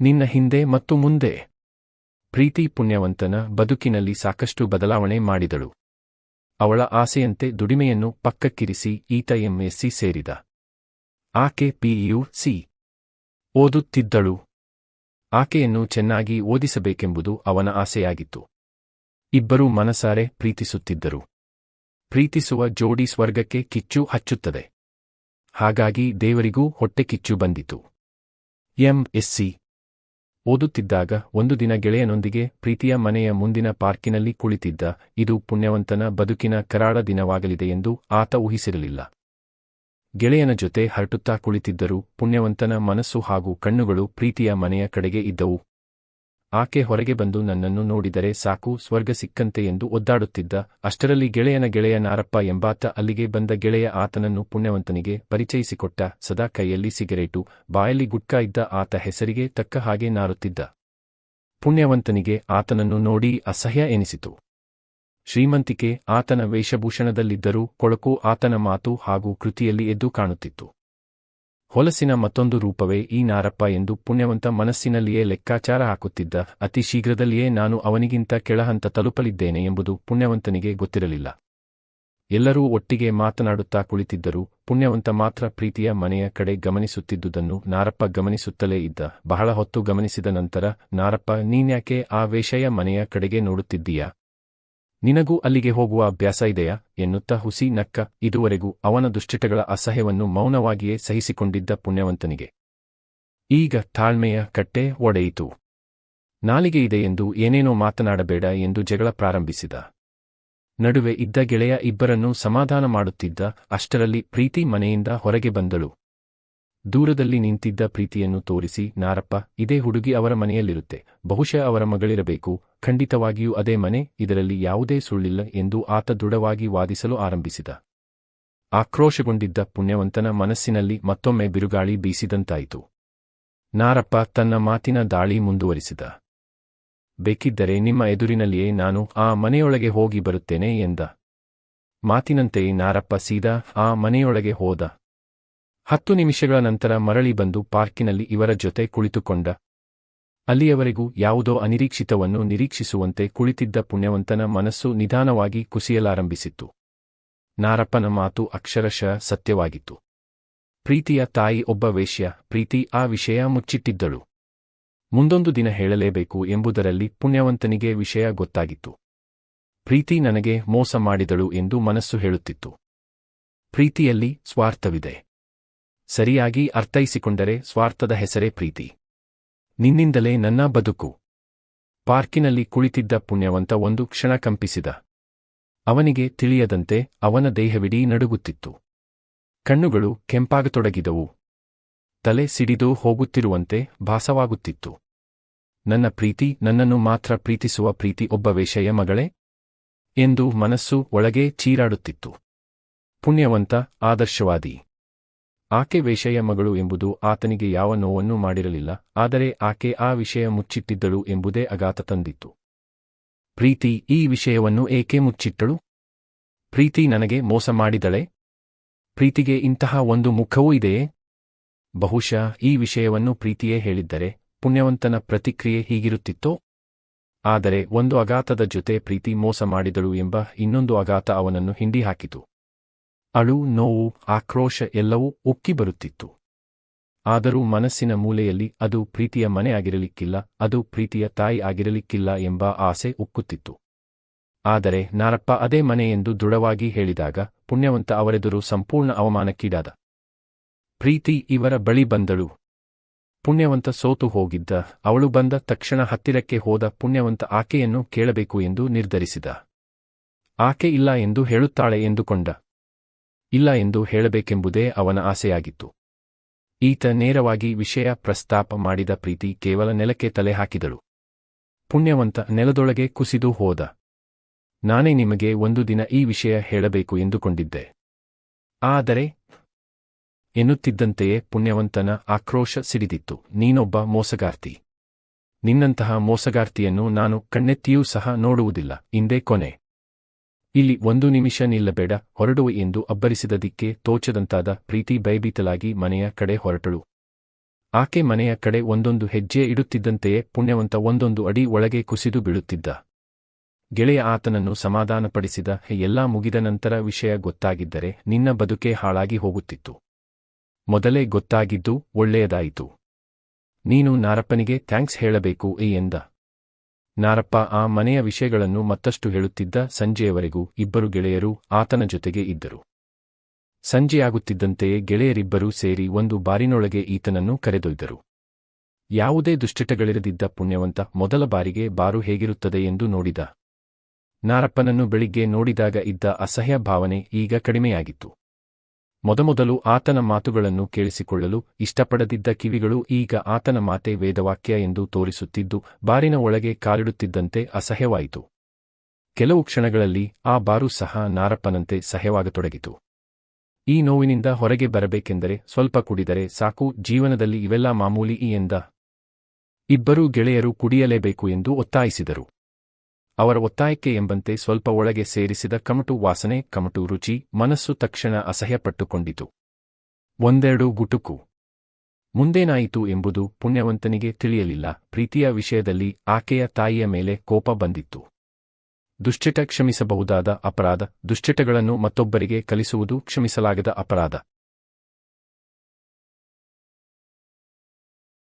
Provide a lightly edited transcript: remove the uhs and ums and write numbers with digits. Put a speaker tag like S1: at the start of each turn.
S1: ನಿನ್ನ ಹಿಂದೆ ಮತ್ತು ಮುಂದೆ. ಪ್ರೀತಿ ಪುಣ್ಯವಂತನ ಬದುಕಿನಲ್ಲಿ ಸಾಕಷ್ಟು ಬದಲಾವಣೆ ಮಾಡಿದಳು. ಅವಳ ಆಸೆಯಂತೆ ದುಡಿಮೆಯನ್ನು ಪಕ್ಕಕ್ಕಿರಿಸಿ ಈತ ಎಂಎಸ್ಸಿ ಸೇರಿದ. ಆಕೆ ಪಿಯುಸಿ ಓದುತ್ತಿದ್ದಳು. ಆಕೆಯನ್ನು ಚೆನ್ನಾಗಿ ಓದಿಸಬೇಕೆಂಬುದು ಅವನ ಆಸೆಯಾಗಿತ್ತು. ಇಬ್ಬರೂ ಮನಸಾರೆ ಪ್ರೀತಿಸುತ್ತಿದ್ದರು. ಪ್ರೀತಿಸುವ ಜೋಡಿ ಸ್ವರ್ಗಕ್ಕೆ ಕಿಚ್ಚು ಹಚ್ಚುತ್ತದೆ. ಹಾಗಾಗಿ ದೇವರಿಗೂ ಹೊಟ್ಟೆ ಕಿಚ್ಚು ಬಂದಿತು. ಎಂಎಸ್ಸಿ ಓದುತ್ತಿದ್ದಾಗ ಒಂದು ದಿನ ಗೆಳೆಯನೊಂದಿಗೆ ಪ್ರೀತಿಯ ಮನೆಯ ಮುಂದಿನ ಪಾರ್ಕಿನಲ್ಲಿ ಕುಳಿತಿದ್ದ. ಇದು ಪುಣ್ಯವಂತನ ಬದುಕಿನ ಕರಾಳ ದಿನವಾಗಲಿದೆ ಎಂದು ಆತ ಊಹಿಸಿರಲಿಲ್ಲ. ಗೆಳೆಯನ ಜೊತೆ ಹರಟುತ್ತಾ ಕುಳಿತಿದ್ದರೂ ಪುಣ್ಯವಂತನ ಮನಸ್ಸು ಹಾಗೂ ಕಣ್ಣುಗಳು ಪ್ರೀತಿಯ ಮನೆಯ ಕಡೆಗೆ ಇದ್ದವು. ಆಕೆ ಹೊರಗೆ ಬಂದು ನನ್ನನ್ನು ನೋಡಿದರೆ ಸಾಕು, ಸ್ವರ್ಗ ಸಿಕ್ಕಂತೆ ಎಂದು ಒದ್ದಾಡುತ್ತಿದ್ದ. ಅಷ್ಟರಲ್ಲಿ ಗೆಳೆಯನ ಗೆಳೆಯ ನಾರಪ್ಪ ಎಂಬಾತ ಅಲ್ಲಿಗೆ ಬಂದ. ಗೆಳೆಯ ಆತನನ್ನು ಪುಣ್ಯವಂತನಿಗೆ ಪರಿಚಯಿಸಿಕೊಟ್ಟ. ಸದಾ ಕೈಯಲ್ಲಿ ಸಿಗರೇಟು, ಬಾಯಲ್ಲಿ ಗುಟ್ಕಾ ಇದ್ದ ಆತ ಹೆಸರಿಗೆ ತಕ್ಕ ಹಾಗೆ ನಾರುತ್ತಿದ್ದ. ಪುಣ್ಯವಂತನಿಗೆ ಆತನನ್ನು ನೋಡಿ ಅಸಹ್ಯ ಎನಿಸಿತು. ಶ್ರೀಮಂತಿಕೆ ಆತನ ವೇಷಭೂಷಣದಲ್ಲಿದ್ದರೂ ಕೊಳಕು ಆತನ ಮಾತು ಹಾಗೂ ಕೃತಿಯಲ್ಲಿ ಎದ್ದು ಕಾಣುತ್ತಿತ್ತು. ಹೊಲಸಿನ ಮತ್ತೊಂದು ರೂಪವೇ ಈ ನಾರಪ್ಪ ಎಂದು ಪುಣ್ಯವಂತ ಮನಸ್ಸಿನಲ್ಲಿಯೇ ಲೆಕ್ಕಾಚಾರ ಹಾಕುತ್ತಿದ್ದ. ಅತಿ ಶೀಘ್ರದಲ್ಲಿಯೇ ನಾನು ಅವನಿಗಿಂತ ಕೆಳಹಂತ ತಲುಪಲಿದ್ದೇನೆ ಎಂಬುದು ಪುಣ್ಯವಂತನಿಗೆ ಗೊತ್ತಿರಲಿಲ್ಲ. ಎಲ್ಲರೂ ಒಟ್ಟಿಗೆ ಮಾತನಾಡುತ್ತಾ ಕುಳಿತಿದ್ದರು. ಪುಣ್ಯವಂತ ಮಾತ್ರ ಪ್ರೀತಿಯ ಮನೆಯ ಕಡೆ ಗಮನಿಸುತ್ತಿದ್ದುದನ್ನು ನಾರಪ್ಪ ಗಮನಿಸುತ್ತಲೇ ಇದ್ದ. ಬಹಳ ಹೊತ್ತು ಗಮನಿಸಿದ ನಂತರ, ನಾರಪ್ಪ, ನೀನ್ಯಾಕೆ ಆ ವೇಶ್ಯೆಯ ಮನೆಯ ಕಡೆಗೆ ನೋಡುತ್ತಿದ್ದೀಯಾ? ನಿನಗೂ ಅಲ್ಲಿಗೆ ಹೋಗುವ ಅಭ್ಯಾಸ ಇದೆಯಾ ಎನ್ನುತ್ತಾ ಹುಸಿ ನಕ್ಕ. ಇದುವರೆಗೂ ಅವನ ದುಶ್ಚಟಗಳ ಅಸಹ್ಯವನ್ನು ಮೌನವಾಗಿಯೇ ಸಹಿಸಿಕೊಂಡಿದ್ದ ಪುಣ್ಯವಂತನಿಗೆ ಈಗ ತಾಳ್ಮೆಯ ಕಟ್ಟೆ ಒಡೆಯಿತು. ನಾಲಿಗೆ ಇದೆ ಎಂದು ಏನೇನೋ ಮಾತನಾಡಬೇಡ ಎಂದು ಜಗಳ ಪ್ರಾರಂಭಿಸಿದ. ನಡುವೆ ಇದ್ದ ಗೆಳೆಯ ಇಬ್ಬರನ್ನೂ ಸಮಾಧಾನ ಮಾಡುತ್ತಿದ್ದ. ಅಷ್ಟರಲ್ಲಿ ಪ್ರೀತಿ ಮನೆಯಿಂದ ಹೊರಗೆ ಬಂದಳು. ದೂರದಲ್ಲಿ ನಿಂತಿದ್ದ ಪ್ರೀತಿಯನ್ನು ತೋರಿಸಿ, ನಾರಪ್ಪ, ಇದೇ ಹುಡುಗಿ ಅವರ ಮನೆಯಲ್ಲಿರುತ್ತೆ. ಬಹುಶಃ ಅವರ ಮಗಳಿರಬೇಕು. ಖಂಡಿತವಾಗಿಯೂ ಅದೇ ಮನೆ, ಇದರಲ್ಲಿ ಯಾವುದೇ ಸುಳ್ಳಿಲ್ಲ ಎಂದು ಆತ ದೃಢವಾಗಿ ವಾದಿಸಲು ಆರಂಭಿಸಿದ. ಆಕ್ರೋಶಗೊಂಡಿದ್ದ ಪುಣ್ಯವಂತನ ಮನಸ್ಸಿನಲ್ಲಿ ಮತ್ತೊಮ್ಮೆ ಬಿರುಗಾಳಿ ಬೀಸಿದಂತಾಯಿತು. ನಾರಪ್ಪ ತನ್ನ ಮಾತಿನ ದಾಳಿ ಮುಂದುವರಿಸಿದ. ಬೇಕಿದ್ದರೆ ನಿಮ್ಮ ಎದುರಿನಲ್ಲಿಯೇ ನಾನು ಆ ಮನೆಯೊಳಗೆ ಹೋಗಿ ಬರುತ್ತೇನೆ ಎಂದ. ಮಾತಿನಂತೆಯೇ ನಾರಪ್ಪ ಸೀದಾ ಆ ಮನೆಯೊಳಗೆ ಹೋದ. 10 ನಿಮಿಷಗಳ ನಂತರ ಮರಳಿ ಬಂದು ಪಾರ್ಕಿನಲ್ಲಿ ಇವರ ಜೊತೆ ಕುಳಿತುಕೊಂಡ. ಅಲ್ಲಿಯವರೆಗೂ ಯಾವುದೋ ಅನಿರೀಕ್ಷಿತವನ್ನು ನಿರೀಕ್ಷಿಸುವಂತೆ ಕುಳಿತಿದ್ದ ಪುಣ್ಯವಂತನ ಮನಸ್ಸು ನಿಧಾನವಾಗಿ ಕುಸಿಯಲಾರಂಭಿಸಿತ್ತು. ನಾರಪ್ಪನ ಮಾತು ಅಕ್ಷರಶಃ ಸತ್ಯವಾಗಿತ್ತು. ಪ್ರೀತಿಯ ತಾಯಿ ಒಬ್ಬ ವೇಶ್ಯ. ಪ್ರೀತಿ ಆ ವಿಷಯ ಮುಚ್ಚಿಟ್ಟಿದ್ದಳು. ಮುಂದೊಂದು ದಿನ ಹೇಳಲೇಬೇಕು ಎಂಬುದರಲ್ಲಿ ಪುಣ್ಯವಂತನಿಗೆ ವಿಷಯ ಗೊತ್ತಾಗಿತ್ತು. ಪ್ರೀತಿ ನನಗೆ ಮೋಸ ಮಾಡಿದಳು ಎಂದು ಮನಸ್ಸು ಹೇಳುತ್ತಿತ್ತು. ಪ್ರೀತಿಯಲ್ಲಿ ಸ್ವಾರ್ಥವಿದೆ. ಸರಿಯಾಗಿ ಅರ್ಥೈಸಿಕೊಂಡರೆ ಸ್ವಾರ್ಥದ ಹೆಸರೇ ಪ್ರೀತಿ. ನಿನ್ನಿಂದಲೇ ನನ್ನ ಬದುಕು. ಪಾರ್ಕಿನಲ್ಲಿ ಕುಳಿತಿದ್ದ ಪುಣ್ಯವಂತ ಒಂದು ಕ್ಷಣ ಕಂಪಿಸಿದ. ಅವನಿಗೆ ತಿಳಿಯದಂತೆ ಅವನ ದೇಹವಿಡೀ ನಡುಗುತ್ತಿತ್ತು. ಕಣ್ಣುಗಳು ಕೆಂಪಾಗತೊಡಗಿದವು. ತಲೆ ಸಿಡಿದು ಹೋಗುತ್ತಿರುವಂತೆ ಭಾಸವಾಗುತ್ತಿತ್ತು. ನನ್ನ ಪ್ರೀತಿ ನನ್ನನ್ನು ಮಾತ್ರ ಪ್ರೀತಿಸುವ ಪ್ರೀತಿ ಒಬ್ಬ ವೇಶ್ಯೆಯ ಮಗಳೇ ಎಂದು ಮನಸ್ಸು ಒಳಗೆ ಚೀರಾಡುತ್ತಿತ್ತು. ಪುಣ್ಯವಂತ ಆದರ್ಶವಾದಿ. ಆಕೆ ವೇಶ್ಯೆಯ ಮಗಳು ಎಂಬುದು ಆತನಿಗೆ ಯಾವ ನೋವನ್ನೂ ಮಾಡಿರಲಿಲ್ಲ. ಆದರೆ ಆಕೆ ಆ ವಿಷಯ ಮುಚ್ಚಿಟ್ಟಿದ್ದಳು ಎಂಬುದೇ ಆಘಾತ ತಂದಿತ್ತು. ಪ್ರೀತಿ ಈ ವಿಷಯವನ್ನು ಏಕೆ ಮುಚ್ಚಿಟ್ಟಳು? ಪ್ರೀತಿ ನನಗೆ ಮೋಸ ಮಾಡಿದಳೆ? ಪ್ರೀತಿಗೆ ಇಂತಹ ಒಂದು ಮುಖವೂ ಇದೆಯೇ? ಬಹುಶಃ ಈ ವಿಷಯವನ್ನು ಪ್ರೀತಿಯೇ ಹೇಳಿದ್ದರೆ ಪುಣ್ಯವಂತನ ಪ್ರತಿಕ್ರಿಯೆ ಹೀಗಿರುತ್ತಿತ್ತೋ? ಆದರೆ ಒಂದು ಆಘಾತದ ಜೊತೆ ಪ್ರೀತಿ ಮೋಸ ಮಾಡಿದಳು ಎಂಬ ಇನ್ನೊಂದು ಆಘಾತ ಅವನನ್ನು ಹಿಂಡಿ ಹಾಕಿತು. ಅಳು, ನೋವು, ಆಕ್ರೋಶ ಎಲ್ಲವೂ ಉಕ್ಕಿ ಬರುತ್ತಿತ್ತು. ಆದರೂ ಮನಸ್ಸಿನ ಮೂಲೆಯಲ್ಲಿ ಅದು ಪ್ರೀತಿಯ ಮನೆ ಆಗಿರಲಿಕ್ಕಿಲ್ಲ, ಅದು ಪ್ರೀತಿಯ ತಾಯಿ ಆಗಿರಲಿಕ್ಕಿಲ್ಲ ಎಂಬ ಆಸೆ ಉಕ್ಕುತ್ತಿತ್ತು. ಆದರೆ ನಾರಪ್ಪ ಅದೇ ಮನೆ ಎಂದು ದೃಢವಾಗಿ ಹೇಳಿದಾಗ ಪುಣ್ಯವಂತ ಅವರೆದುರು ಸಂಪೂರ್ಣ ಅವಮಾನಕ್ಕೀಡಾದ. ಪ್ರೀತಿ ಇವರ ಬಳಿ ಬಂದಳು. ಪುಣ್ಯವಂತ ಸೋತು ಹೋಗಿದ್ದ. ಅವಳು ಬಂದ ತಕ್ಷಣ ಹತ್ತಿರಕ್ಕೆ ಹೋದ ಪುಣ್ಯವಂತ ಆಕೆಯನ್ನು ಕೇಳಬೇಕು ಎಂದು ನಿರ್ಧರಿಸಿದ. ಆಕೆ ಇಲ್ಲ ಎಂದು ಹೇಳುತ್ತಾಳೆ ಎಂದುಕೊಂಡ. ಇಲ್ಲ ಎಂದು ಹೇಳಬೇಕೆಂಬುದೇ ಅವನ ಆಸೆಯಾಗಿತ್ತು. ಈತ ನೇರವಾಗಿ ವಿಷಯ ಪ್ರಸ್ತಾಪ ಮಾಡಿದ. ಪ್ರೀತಿ ಕೇವಲ ನೆಲಕ್ಕೆ ತಲೆ ಹಾಕಿದಳು. ಪುಣ್ಯವಂತ ನೆಲದೊಳಗೆ ಕುಸಿದು ಹೋದ. ನಾನೇ ನಿಮಗೆ ಒಂದು ದಿನ ಈ ವಿಷಯ ಹೇಳಬೇಕು ಎಂದುಕೊಂಡಿದ್ದೆ. ಆದರೆ ಎನ್ನುತ್ತಿದ್ದಂತೆಯೇ ಪುಣ್ಯವಂತನ ಆಕ್ರೋಶ ಸಿಡಿದಿತ್ತು. ನೀನೊಬ್ಬ ಮೋಸಗಾರ್ತಿ. ನಿನ್ನಂತಹ ಮೋಸಗಾರ್ತಿಯನ್ನು ನಾನು ಕಣ್ಣೆತ್ತಿಯೂ ಸಹ ನೋಡುವುದಿಲ್ಲ. ಇಂದೇ ಕೊನೆ. ಇಲ್ಲಿ 1 ನಿಮಿಷ ನಿಲ್ಲಬೇಡ, ಹೊರಡುವ ಎಂದು ಅಬ್ಬರಿಸಿದದಿಕ್ಕೆ ತೋಚದಂತಾದ ಪ್ರೀತಿ ಭಯಭೀತಲಾಗಿ ಮನೆಯ ಕಡೆ ಹೊರಟಳು. ಆಕೆ ಮನೆಯ ಕಡೆ ಒಂದೊಂದು ಹೆಜ್ಜೆ ಇಡುತ್ತಿದ್ದಂತೆಯೇ ಪುಣ್ಯವಂತ ಒಂದೊಂದು ಅಡಿ ಒಳಗೆ ಕುಸಿದು ಬೀಳುತ್ತಿದ್ದ. ಗೆಳೆಯ ಆತನನ್ನು ಸಮಾಧಾನಪಡಿಸಿದ. ಎಲ್ಲಾ ಮುಗಿದ ನಂತರ ವಿಷಯ ಗೊತ್ತಾಗಿದ್ದರೆ ನಿನ್ನ ಬದುಕೇ ಹಾಳಾಗಿ ಹೋಗುತ್ತಿತ್ತು. ಮೊದಲೇ ಗೊತ್ತಾಗಿದ್ದು ಒಳ್ಳೆಯದಾಯಿತು. ನೀನು ನಾರಪ್ಪನಿಗೆ ಥ್ಯಾಂಕ್ಸ್ ಹೇಳಬೇಕು ಎಂದ. ನಾರಪ್ಪ ಆ ಮನೆಯ ವಿಷಯಗಳನ್ನು ಮತ್ತಷ್ಟು ಹೇಳುತ್ತಿದ್ದ. ಸಂಜೆಯವರೆಗೂ ಇಬ್ಬರು ಗೆಳೆಯರು ಆತನ ಜೊತೆಗೆ ಇದ್ದರು. ಸಂಜೆಯಾಗುತ್ತಿದ್ದಂತೆಯೇ ಗೆಳೆಯರಿಬ್ಬರೂ ಸೇರಿ ಒಂದು ಬಾರಿನೊಳಗೆ ಈತನನ್ನು ಕರೆದೊಯ್ದರು. ಯಾವುದೇ ದುಶ್ಚಟಗಳಿರದಿದ್ದ ಪುಣ್ಯವಂತ ಮೊದಲ ಬಾರಿಗೆ ಬಾರು ಹೇಗಿರುತ್ತದೆ ಎಂದು ನೋಡಿದ. ನಾರಪ್ಪನನ್ನು ಬೆಳಿಗ್ಗೆ ನೋಡಿದಾಗ ಇದ್ದ ಅಸಹ್ಯ ಭಾವನೆ ಈಗ ಕಡಿಮೆಯಾಗಿತ್ತು. ಮೊದಮೊದಲು ಆತನ ಮಾತುಗಳನ್ನು ಕೇಳಿಸಿಕೊಳ್ಳಲು ಇಷ್ಟಪಡದಿದ್ದ ಕಿವಿಗಳು ಈಗ ಆತನ ಮಾತೆ ವೇದವಾಕ್ಯ ಎಂದು ತೋರಿಸುತ್ತಿದ್ದು ಬಾರಿನ ಒಳಗೆ ಕಾಲಿಡುತ್ತಿದ್ದಂತೆ ಅಸಹ್ಯವಾಯಿತು. ಕೆಲವು ಕ್ಷಣಗಳಲ್ಲಿ ಆ ಬಾರು ಸಹ ನಾರಪ್ಪನಂತೆ ಸಹ್ಯವಾಗತೊಡಗಿತು. ಈ ನೋವಿನಿಂದ ಹೊರಗೆ ಬರಬೇಕೆಂದರೆ ಸ್ವಲ್ಪ ಕುಡಿದರೆ ಸಾಕು, ಜೀವನದಲ್ಲಿ ಇವೆಲ್ಲ ಮಾಮೂಲಿ ಎಂದ. ಇಬ್ಬರೂ ಗೆಳೆಯರು ಕುಡಿಯಲೇಬೇಕು ಎಂದು ಒತ್ತಾಯಿಸಿದರು. ಅವರ ಒತ್ತಾಯಕ್ಕೆ ಎಂಬಂತೆ ಸ್ವಲ್ಪ ಒಳಗೆ ಸೇರಿಸಿದ ಕಮಟು ವಾಸನೆ, ಕಮಟು ರುಚಿ, ಮನಸ್ಸು ತಕ್ಷಣ ಅಸಹ್ಯಪಟ್ಟುಕೊಂಡಿತು. ಒಂದೆರಡು ಗುಟುಕು. ಮುಂದೇನಾಯಿತು ಎಂಬುದು ಪುಣ್ಯವಂತನಿಗೆ ತಿಳಿಯಲಿಲ್ಲ. ಪ್ರೀತಿಯ ವಿಷಯದಲ್ಲಿ ಆಕೆಯ ತಾಯಿಯ ಮೇಲೆ ಕೋಪ ಬಂದಿತ್ತು. ದುಶ್ಚಟ ಕ್ಷಮಿಸಬಹುದಾದ ಅಪರಾಧ, ದುಶ್ಚಟಗಳನ್ನು ಮತ್ತೊಬ್ಬರಿಗೆ ಕಲಿಸುವುದು ಕ್ಷಮಿಸಲಾಗದ ಅಪರಾಧ.